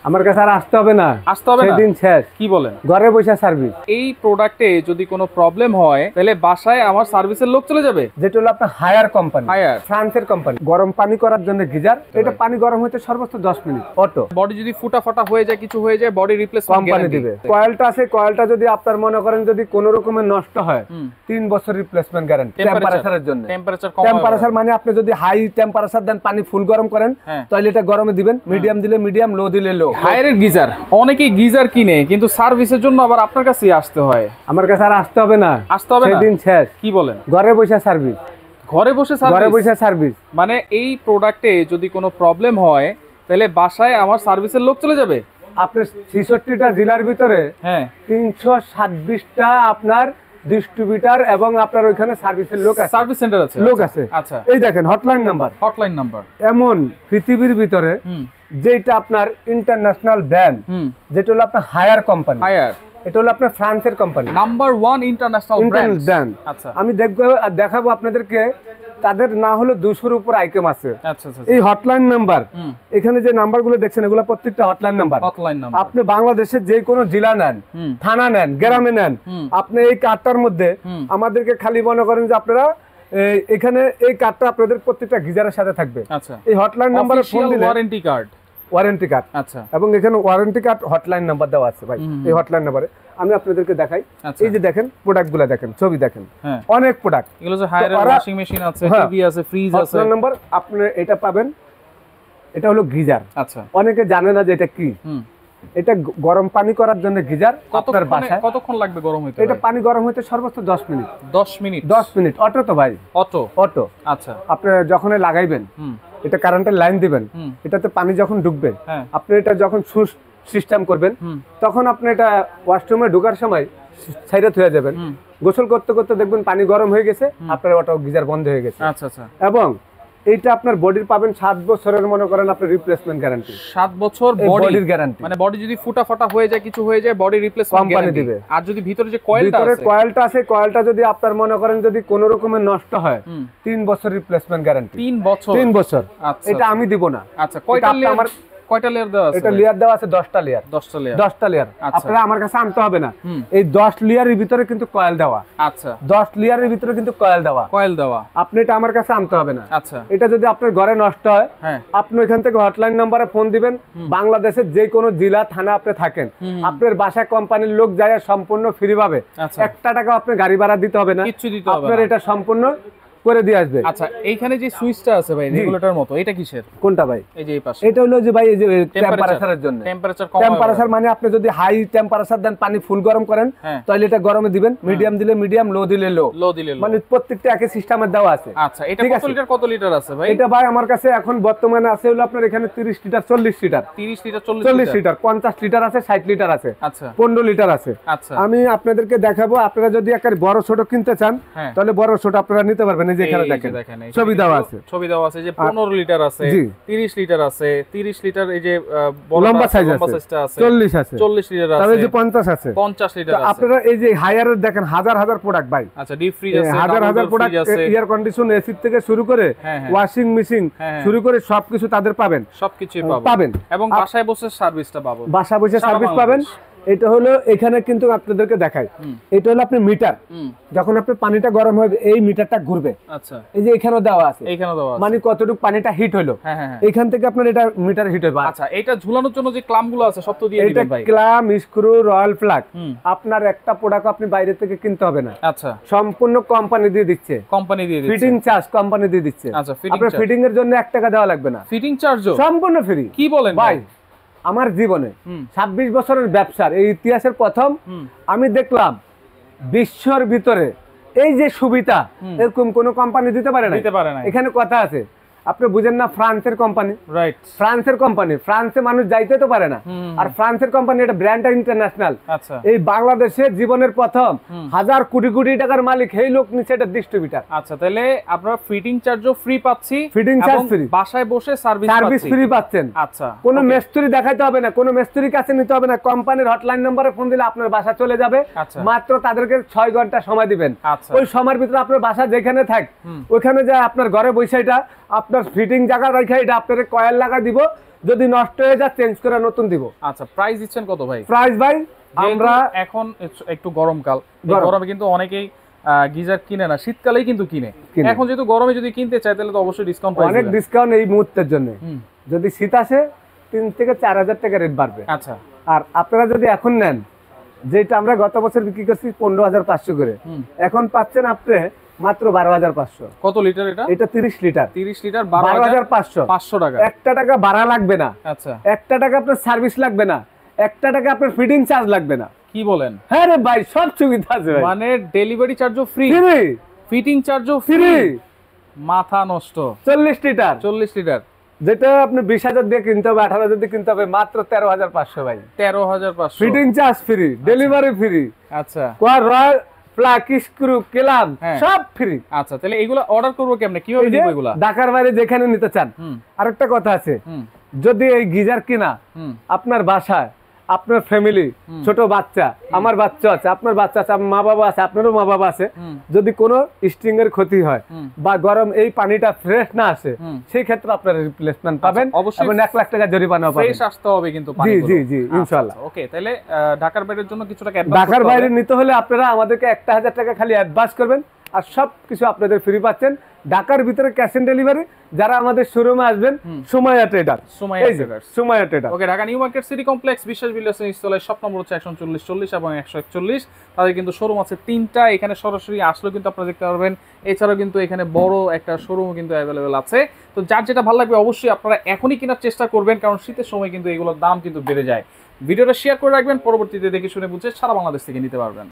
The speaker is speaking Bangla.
আমার কাছে আর আসতে হবে না, সেদিন শেষ। কি বলেন? ঘরে বসে সার্ভিস। এই প্রোডাক্টে যদি কোনো প্রবলেম হয় তাহলে বাসায় আমার সার্ভিসের লোক চলে যাবে? যেটা হলো আপনার হায়ার কোম্পানি, ফ্রান্সের কোম্পানি। গরম পানি করার জন্য গিজার, এটা পানি গরম হতে সর্বোচ্চ 10 মিনিট অটো। বডি যদি ফুটা ফাটা হয়ে যায়, কিছু হয়ে যায়, বডি রিপ্লেসমেন্ট কোম্পানি দিবে। কয়েলটা আছে, কয়েলটা যদি আপনার মনে করেন যদি কোনো রকমের নষ্ট হয় 3 বছর রিপ্লেসমেন্ট গ্যারান্টি। টেম্পারেচারের জন্য, টেম্পারেচার মানে আপনি যদি হাই টেম্পারেচার দেন, পানি ফুল গরম করেন তাহলে এটা গরমে দিবেন, মিডিয়াম দিলে মিডিয়াম, লো দিলে লো। হায়ারের গিজার, অনেকেই গিজার কিনে কিন্তু সার্ভিসের জন্য আবার আপনার কাছেই আসতে হয়। আমার কাছে আর আসতে হবে না, সেদিন শেষ। কি বলেন? ঘরে বসে সার্ভিস। ঘরে বসে সার্ভিস মানে এই প্রোডাক্টে যদি কোনো প্রবলেম হয় তাহলে বাসায় আমার সার্ভিসের লোক চলে যাবে? আপনার 66টা জেলার ভিতরে 326টা আপনার ডিস্ট্রিবিউটর এবং আপনার ওইখানে সার্ভিসের লোক আছে, সার্ভিস সেন্টার আছে, লোক আছে। আচ্ছা, এই দেখেন হটলাইন নাম্বার। এমন পৃথিবীর ভিতরে যেটা আপনার ইন্টারন্যাশনাল ব্র্যান্ড, যেটা হলো আপনার হায়ার কোম্পানি। এটা হলো আপনার ফ্রান্সের কোম্পানি, নাম্বার 1 ইন্টারন্যাশনাল ব্র্যান্ড। আচ্ছা, আমি দেখাবো আপনাদেরকে। তাদের না হলো 200-এর উপর আইটেম আছে। আচ্ছা, এই হটলাইন নাম্বার, এখানে যে নাম্বারগুলো দেখছেন এগুলো প্রত্যেকটা হটলাইন নাম্বার। আপনি বাংলাদেশের যে কোনো জেলা নেন, থানা নেন, গ্রামে নেন, আপনি এই কার্ডটার মধ্যে আমাদেরকে খালি মনে করেন যে আপনারা এখানে এই কার্ডটা আপনাদের প্রত্যেকটা গিজারের সাথে থাকবে। আচ্ছা, এই হটলাইন নাম্বারে ফোন দিলে ওয়ারেন্টি কার্ড। আচ্ছা, এবং এখানে ওয়ারেন্টি কার্ড হটলাইন নাম্বার দেওয়া আছে ভাই। এই হটলাইন নাম্বারে আমি আপনাদেরকে দেখাই। এই যে দেখেন প্রোডাক্টগুলো দেখেন, ছবি দেখেন, অনেক প্রোডাক্ট। এগুলো যে হায়ার ওয়াশিং মেশিন আছে, টিভি আছে, ফ্রিজ আছে। হটলাইন নাম্বার আপনি এটা পাবেন। এটা হলো গিজার। আচ্ছা, অনেকে জানে না যে এটা কি। এটা গরম পানি করার জন্য গিজার। আপনার বাসায় কতক্ষণ লাগবে গরম হতে? এটা পানি গরম হতে সর্বোচ্চ 10 মিনিট। 10 মিনিট অটো তো ভাই, অটো। আচ্ছা, আপনি যখন লাগাইবেন, এটা কারেন্টের লাইন দিবেন, এটাতে পানি যখন ঢুকবে, আপনি এটা যখন সুইচ সিস্টেম করবেন, তখন আপনি এটা ওয়াশরুমে ঢোকার সময় সাইডে থুয়ে যাবেন। গোসল করতে করতে দেখবেন পানি গরম হয়ে গেছে, আপনার অটো গিজার বন্ধ হয়ে গেছে। আচ্ছা, এবং এইটা আপনার বডির পাবেন 7 বছরের মনে করেন আপনি রিপ্লেসমেন্ট গ্যারান্টি। 7 বছর বডির গ্যারান্টি, মানে বডি যদি ফুটা ফাটা হয়ে যায়, কিছু হয়ে যায়, বডি রিপ্লেসমেন্ট কোম্পানি দিবে। আর যদি ভিতরে যে কয়েলটা আছে, কয়েলটা যদি আপনার মনে করেন যদি কোনো রকমের নষ্ট হয় 3 বছর রিপ্লেসমেন্ট গ্যারান্টি। 3 বছর। আচ্ছা, এটা আমি দিব না। আচ্ছা, কয়টা লেয়ার দেওয়া আছে? এটা লেয়ার দেওয়া আছে 10টা লেয়ার। 10টা লেয়ার। আপনারা আমার কাছে আনতে হবে না। এই 10 লেয়ারের ভিতরে কিন্তু কয়েল দেওয়া। আচ্ছা, 10 লেয়ারের ভিতরে কিন্তু কয়েল দেওয়া। আপনি এটা আমার কাছে আনতে হবে না। আচ্ছা, এটা যদি আপনার ঘরে নষ্ট হয়, আপনি এখান থেকে হটলাইন নাম্বারে ফোন দিবেন। বাংলাদেশের যে কোনো জেলা থানা আপনি থাকেন, আপনার বাসায় কোম্পানির লোক যায় সম্পূর্ণ ফ্রি ভাবে। 1 টাকা আপনি গাড়ি ভাড়া দিতে হবে না, আপনার এটা সম্পূর্ণ করে দিয়ে আসবে। আচ্ছা, এইখানে যে সুইচটা আছে ভাই রেগুলেটর মতো, এটা কিসের? কোনটা ভাই? এই যে এই পাশে। এটা হলো যে ভাই এই যে টেম্পারেচারের জন্য। টেম্পারেচার মানে আপনি যদি হাই টেম্পারেচার দেন, পানি ফুল গরম করেন তাহলে এটা গরমে দিবেন, মিডিয়াম দিলে মিডিয়াম, লো দিলে লো। মানে প্রত্যেকটা একই সিস্টেমের দেওয়া আছে। আচ্ছা, এটা কত লিটার আছে ভাই? এটা ভাই আমার কাছে এখন বর্তমানে আছে হলো আপনার এখানে 30 লিটার, 40 লিটার, 40 লিটার, 50 লিটার আছে, 60 লিটার আছে, আচ্ছা, 15 লিটার আছে। আচ্ছা, আমি আপনাদেরকে দেখাবো। আপনারা যদি একটা বড় ছোট কিনতে চান তাহলে বড় ছোট আপনারা নিতে পারবেন। এই যে এখানে দেখেন ছবি দেওয়া আছে যে 15 লিটার আছে, 30 লিটার আছে, 30 লিটার এই যে লম্বা সাইজ আছে, 40 আছে, 40 লিটার আছে, তাহলে যে 50 আছে, 50 লিটার আছে। আপনারা এই যে হায়ারের দেখেন হাজার হাজার প্রোডাক্ট ভাই। আচ্ছা, ডিপ ফ্রিজ আছে, হাজার প্রোডাক্ট, এয়ার কন্ডিশন, এসি থেকে শুরু করে ওয়াশিং মেশিন শুরু করে সবকিছু তাদের পাবেন, সবকিছুই পাবেন। এবং বাসায় বসে সার্ভিসটা পাবেন, বাসায় বসে সার্ভিস পাবেন। এটা হলো এখানে কিন্তু আপনাদেরকে দেখাই, এটা হলো আপনি মিটার। যখন আপনার পানিটা গরম হবে এই মিটারটা ঘুরবে। আচ্ছা, এই যে এখানেও দেওয়া আছে, মানে কতটুকু পানিটা হিট হলো, এখান থেকে আপনার এটা মিটার হিট হবে। আচ্ছা, এটা ঝুলানোর জন্য যে ক্লামগুলো আছে সব তো দিয়ে দিবেন ভাই? ক্লাম, স্ক্রু, রয়্যাল প্লাগ, আপনার একটা প্রোডাক্ট আপনি বাইরে থেকে কিনতে হবে না। আচ্ছা, সম্পূর্ণ কোম্পানি দিয়ে দিচ্ছে, ফিটিং চার্জ কোম্পানি দিয়ে দিচ্ছে। আচ্ছা, আপনার ফিটিং এর জন্য 1 টাকা দেওয়া লাগবে না, ফিটিং চার্জও সম্পূর্ণ ফ্রি। কি বলেন ভাই? আমার জীবনে 26 বছরের ব্যবসার এই ইতিহাসের প্রথম আমি দেখলাম বিশ্বর ভিতরে এই যে সুবিধা এরকম কোন কোম্পানি দিতে পারে না। এখানে কথা আছে, আপনি বুঝেন না, ফ্রান্সের কোম্পানি, রাইট? ফ্রান্সের কোম্পানি, ফ্রান্সে মানুষ যাইতে তো পারে না। আর ফ্রান্সের কোম্পানি, এটা ব্র্যান্ডটা ইন্টারন্যাশনাল। এই বাংলাদেশের জীবনের প্রথম 1000 কোটি কোটি টাকার মালিক এই লোক নিচে এটা ডিস্ট্রিবিউটর। আচ্ছা, তাহলে আপনারা ফিটিং চার্জও ফ্রি পাচ্ছি, ফিটিং চার্জ ফ্রি, বাসায় বসে সার্ভিস ফ্রি পাচ্ছেন। আচ্ছা, কোনো মিস্ত্রি দেখাইতে হবে না, কোনো মিস্ত্রির কাছে নিতে হবে না, কোম্পানির হটলাইন নম্বরে ফোন দিলে আপনার বাসা চলে যাবে। মাত্র তাদেরকে 6 ঘন্টা সময় দিবেন। ওই সময়ের ভিতরে আপনার বাসা যেখানে থাক ওইখানে যায় আপনার ঘরে বসে এটা আপনার ফিটিং জায়গা রেখে এটা আপনার কয়েল লাগা দিব, যদি নষ্ট হয়ে যায় চেঞ্জ করে নতুন দিব। আচ্ছা, প্রাইস দিচ্ছেন কত ভাই? প্রাইস ভাই আমরা এখন একটু গরমকাল, গরমে কিন্তু অনেকেই গিজার কিনে না, শীতকালেই কিন্তু কিনে। এখন যেহেতু গরমে যদি কিনতে চাই তাহলে তো অবশ্যই ডিসকাউন্ট পাবেন। অনেক ডিসকাউন্ট এই মুহূর্তের জন্য। যদি শীত আসে 3 থেকে 4000 টাকা রেট বাড়বে। আচ্ছা, আর আপনারা যদি এখন নেন, যেটা আমরা গত বছর বিক্রি করছি 15500 করে, এখন পাচ্ছেন আপনি মাত্র 12500। কত লিটার এটা? এটা 30 লিটার। 30 লিটার 12500 টাকা। 1 টাকা ভাড়া লাগবে না। আচ্ছা, 1 টাকা আপনার সার্ভিস লাগবে না, 1 টাকা আপনার ফিডিং চার্জ লাগবে না। কি বলেন? হ্যাঁ রে ভাই, সব সুবিধা আছে ভাই। মানে ডেলিভারি চার্জও ফ্রি, ফ্রি, ফিটিং চার্জও ফ্রি। ফ্রি। মাথা নষ্ট। 40 লিটার। 40 লিটার যেটা আপনি 20000 দিয়ে কিনতে হবে, 18000 দিয়ে কিনতে হবে, মাত্র 13500 ভাই। 13500। Fitting charge free, delivery free. আচ্ছা, কোয়ার রয়্যাল প্লাগ স্ক্রু কেলাম সব ফ্রি। আচ্ছা, তাহলে এগুলো অর্ডার করব কেমনে, কিভাবে নিব এগুলো? ঢাকার বাইরে যেখানে নিতে চান। আরেকটা কথা আছে, যদি এই গিজার কিনা আপনার বাসায়, আপনার ফ্যামিলি, ছোট বাচ্চা, আমার বাচ্চা আছে, আপনার বাচ্চা আছে, আমার মা বাবা আছে, আপনারও মা বাবা আছে, যদি কোনো স্ট্রিং এর ক্ষতি হয় বা গরম এই পানিটা ফ্রেশ না আসে, সেই ক্ষেত্রে আপনারা রিপ্লেসমেন্ট পাবেন এবং 1 লাখ টাকা জরিমানা পাবেন। ফ্রেশ আসতে হবে কিন্তু পানিগুলো। জি জি জি, ইনশাআল্লাহ। ওকে, তাহলে ঢাকার বাইরের জন্য কিছু টাকা অ্যাডভান্স, ঢাকার বাইরে নিতে হলে আপনারা আমাদেরকে 1000 টাকা খালি অ্যাডভান্স করবেন, আর সব কিছু আপনাদের ফ্রি পাচ্ছেন। ঢাকার ভিতরে ক্যাশ অন ডেলিভারি। যারা আমাদের শোরুমে আসবেন, Sumaiya trader, Sumaiya trader. Okay, Dhaka New Market City Complex, Biswas Builders ইনস্টলের শপ নম্বর হচ্ছে 140 এবং 141। তাদের কিন্তু শোরুম আছে 3টা। এখানে সরাসরি আসলেও কিন্তু আপনারা দেখতে পারবেন। এছাড়াও কিন্তু এখানে বড় একটা শোরুম কিন্তু অ্যাভেলেবেল আছে। তো যার যেটা ভালো লাগবে অবশ্যই আপনারা এখনই কেনার চেষ্টা করবেন, কারণ শীতের সময় কিন্তু এগুলোর দাম কিন্তু বেড়ে যায়। ভিডিওটা শেয়ার করে রাখবেন, পরবর্তীতে দেখে শুনে বুঝে সারা বাংলাদেশ থেকে নিতে পারবেন।